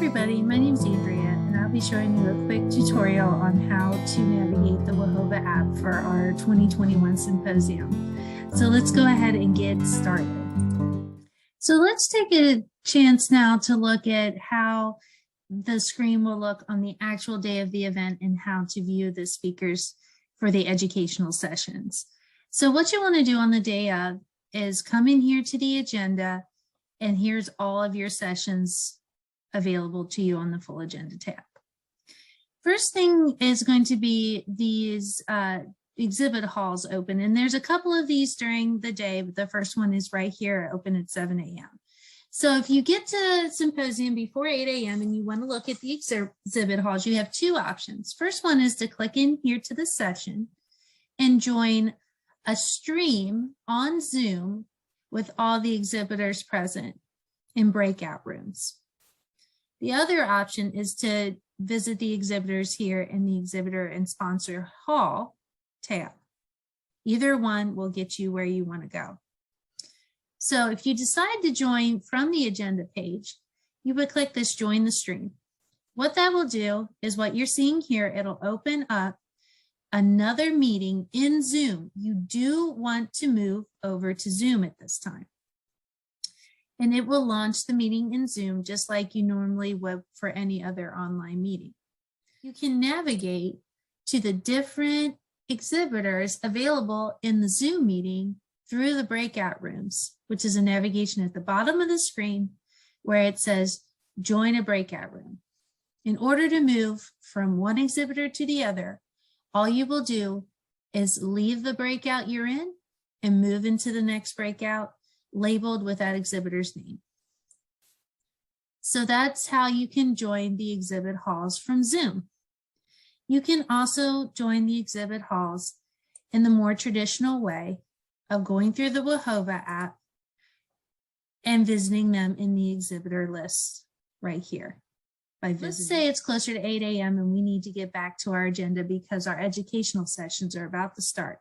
everybody, my name is Andrea and I'll be showing you a quick tutorial on how to navigate the Whova app for our 2021 symposium. So let's go ahead and get started. So let's take a chance now to look at how the screen will look on the actual day of the event and how to view the speakers for the educational sessions. So what you want to do on the day of is come in here to the agenda, and here's all of your sessions available to you on the full agenda tab. First thing is going to be these exhibit halls open, and there's a couple of these during the day, but the first one is right here, open at 7 a.m. So if you get to symposium before 8 a.m. and you want to look at the exhibit halls, you have two options. First one is to click in here to the session and join a stream on Zoom with all the exhibitors present in breakout rooms. The other option is to visit the exhibitors here in the exhibitor and sponsor hall tab. Either one will get you where you want to go. So if you decide to join from the agenda page, you would click this join the stream. What that will do is what you're seeing here, it'll open up another meeting in Zoom. You do want to move over to Zoom at this time. And it will launch the meeting in Zoom just like you normally would for any other online meeting. You can navigate to the different exhibitors available in the Zoom meeting through the breakout rooms, which is a navigation at the bottom of the screen where it says join a breakout room. In order to move from one exhibitor to the other, all you will do is leave the breakout you're in and move into the next breakout labeled with that exhibitor's name. So that's how you can join the exhibit halls from Zoom. You can also join the exhibit halls in the more traditional way of going through the Whova app and visiting them in the exhibitor list right here. Let's say it's closer to 8 a.m. and we need to get back to our agenda because our educational sessions are about to start.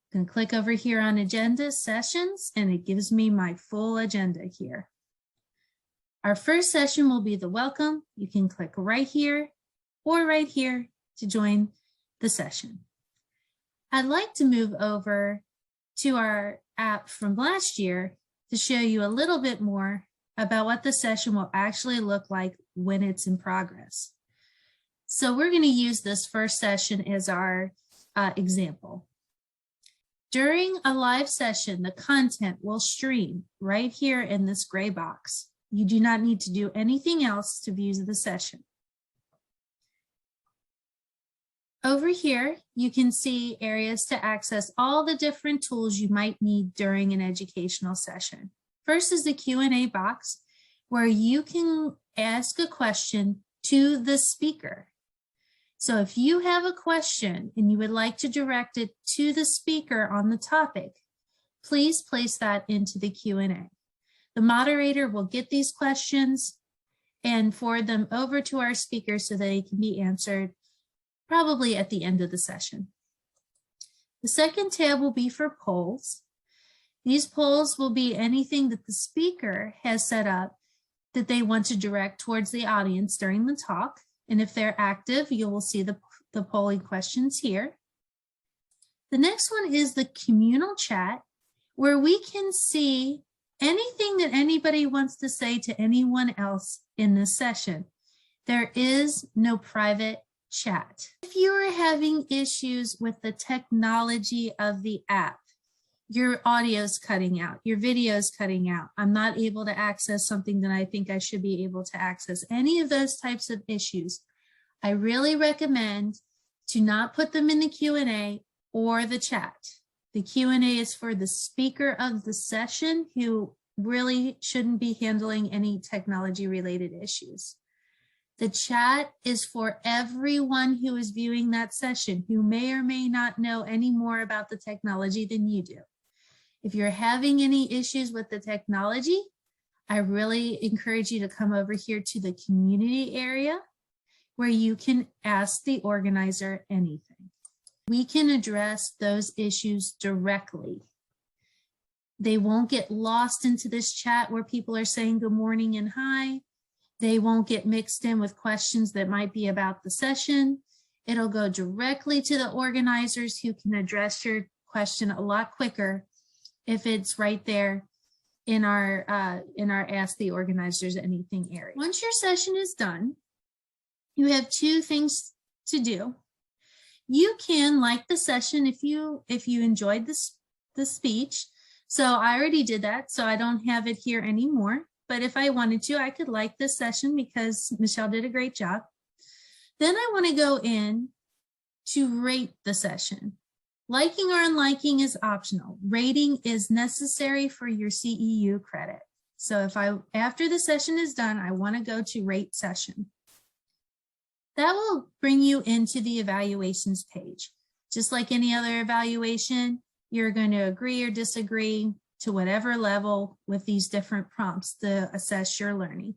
I can click over here on agenda sessions and it gives me my full agenda here. Our first session will be the welcome. You can click right here or right here to join the session. I'd like to move over to our app from last year to show you a little bit more about what the session will actually look like when it's in progress. So we're going to use this first session as our example. During a live session, the content will stream right here in this gray box. You do not need to do anything else to view the session. Over here, you can see areas to access all the different tools you might need during an educational session. First is the Q&A box, where you can ask a question to the speaker. So if you have a question and you would like to direct it to the speaker on the topic, please place that into the Q&A. The moderator will get these questions and forward them over to our speaker so they can be answered probably at the end of the session. The second tab will be for polls. These polls will be anything that the speaker has set up that they want to direct towards the audience during the talk. And if they're active, you will see the polling questions here. The next one is the communal chat, where we can see anything that anybody wants to say to anyone else in this session. There is no private chat. If you are having issues with the technology of the app, your audio's cutting out, your video's cutting out, I'm not able to access something that I think I should be able to access, any of those types of issues, I really recommend to not put them in the Q&A or the chat. The Q&A is for the speaker of the session who really shouldn't be handling any technology related issues. The chat is for everyone who is viewing that session who may or may not know any more about the technology than you do. If you're having any issues with the technology, I really encourage you to come over here to the community area where you can ask the organizer anything. We can address those issues directly. They won't get lost into this chat where people are saying good morning and hi. They won't get mixed in with questions that might be about the session. It'll go directly to the organizers who can address your question a lot quicker if it's right there in our Ask the Organizers Anything area. Once your session is done, you have two things to do. You can like the session if you enjoyed the speech. So I already did that, so I don't have it here anymore. But if I wanted to, I could like this session because Michelle did a great job. Then I want to go in to rate the session. Liking or unliking is optional. Rating is necessary for your CEU credit. So after the session is done, I want to go to rate session. That will bring you into the evaluations page. Just like any other evaluation, you're going to agree or disagree to whatever level with these different prompts to assess your learning.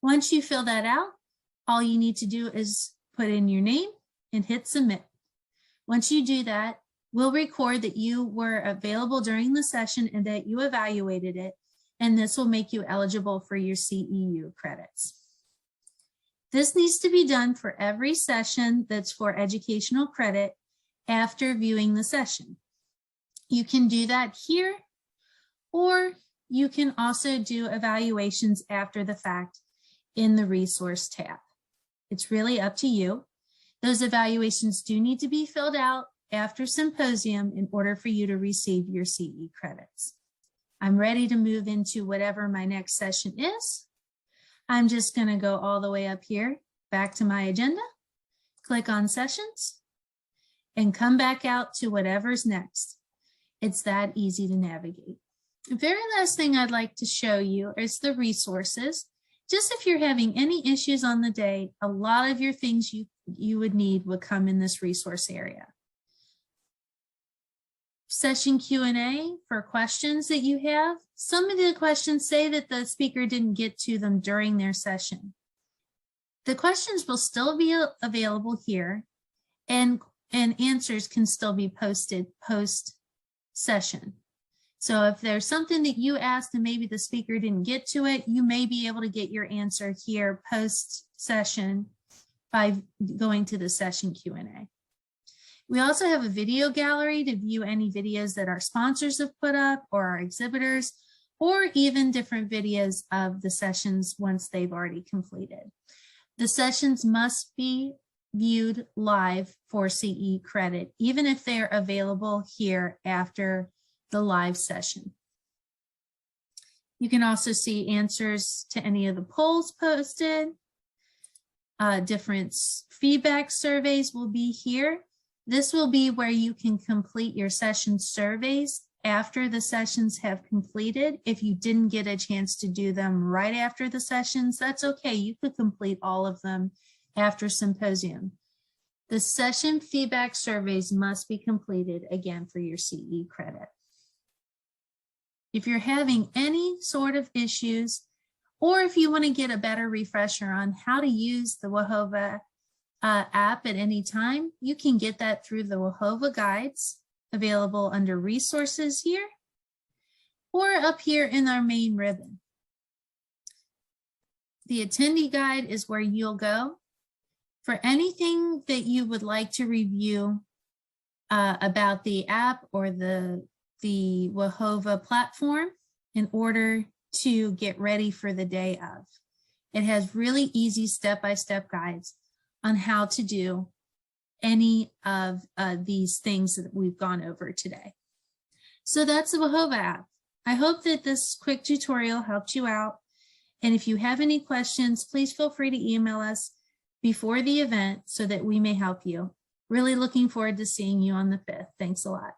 Once you fill that out, all you need to do is put in your name and hit submit. Once you do that, we'll record that you were available during the session and that you evaluated it, and this will make you eligible for your CEU credits. This needs to be done for every session that's for educational credit after viewing the session. You can do that here, or you can also do evaluations after the fact in the resource tab. It's really up to you. Those evaluations do need to be filled out after symposium in order for you to receive your CE credits. I'm ready to move into whatever my next session is. I'm just going to go all the way up here, back to my agenda, click on sessions, and come back out to whatever's next. It's that easy to navigate. The very last thing I'd like to show you is the resources. Just if you're having any issues on the day, a lot of your things you would need would come in this resource area. Session Q&A for questions that you have. Some of the questions say that the speaker didn't get to them during their session. The questions will still be available here, and answers can still be posted post-session. So if there's something that you asked and maybe the speaker didn't get to it, you may be able to get your answer here post-session by going to the session Q&A. We also have a video gallery to view any videos that our sponsors have put up or our exhibitors, or even different videos of the sessions once they've already completed. The sessions must be viewed live for CE credit, even if they're available here after the live session. You can also see answers to any of the polls posted. Different feedback surveys will be here. This will be where you can complete your session surveys after the sessions have completed. If you didn't get a chance to do them right after the sessions, that's okay. You could complete all of them after symposium. The session feedback surveys must be completed again for your CE credit. If you're having any sort of issues, or if you want to get a better refresher on how to use the Whova app at any time, you can get that through the Whova guides available under resources here, or up here in our main ribbon. The attendee guide is where you'll go for anything that you would like to review about the app or the Whova platform in order to get ready for the day of. It has really easy step-by-step guides on how to do any of these things that we've gone over today. So that's the Whova app. I hope that this quick tutorial helped you out. And if you have any questions, please feel free to email us before the event so that we may help you. Really looking forward to seeing you on the 5th. Thanks a lot.